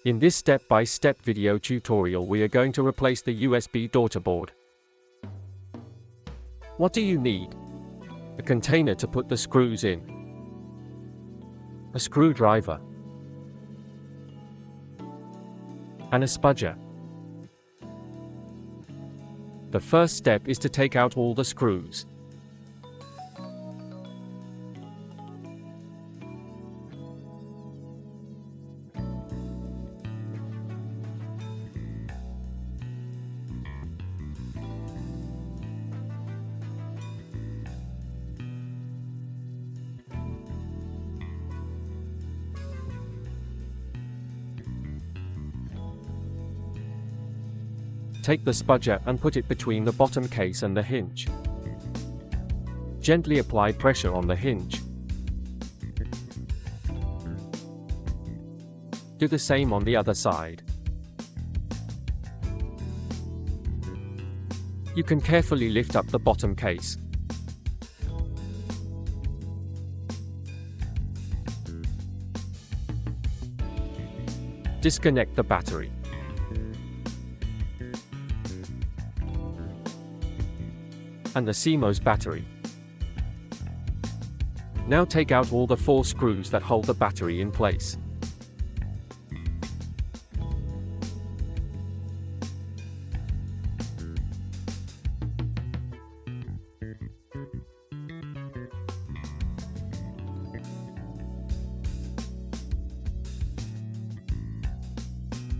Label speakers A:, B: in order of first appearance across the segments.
A: In this step-by-step video tutorial we are going to replace the USB daughterboard. What do you need? A container to put the screws in, a screwdriver, and a spudger. The first step is to take out all the screws. Take the spudger and put it between the bottom case and the hinge. Gently apply pressure on the hinge. Do the same on the other side. You can carefully lift up the bottom case. Disconnect the battery. And the CMOS battery. Now take out all the 4 screws that hold the battery in place.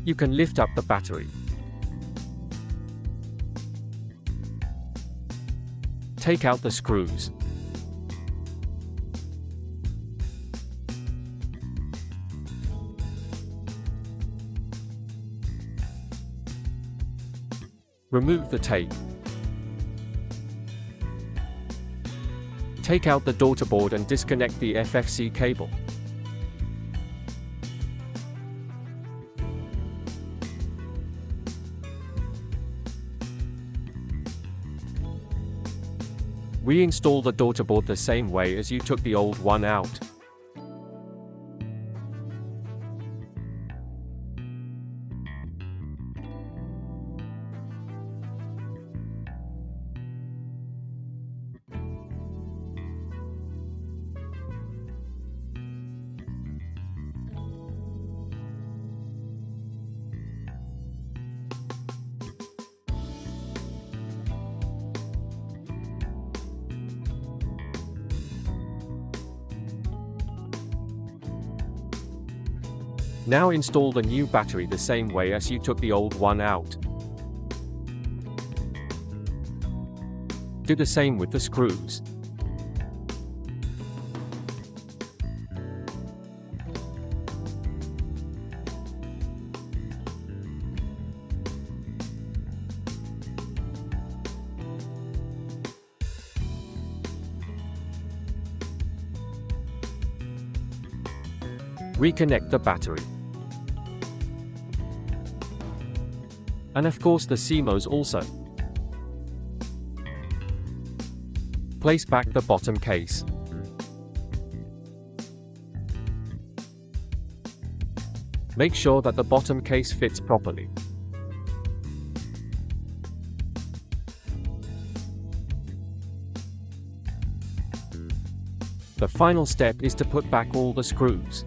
A: You can lift up the battery. Take out the screws. Remove the tape. Take out the daughterboard and disconnect the FFC cable. Reinstall the daughterboard the same way as you took the old one out. Now install the new battery the same way as you took the old one out. Do the same with the screws. Reconnect the battery. And of course the CMOS also. Place back the bottom case. Make sure that the bottom case fits properly. The final step is to put back all the screws.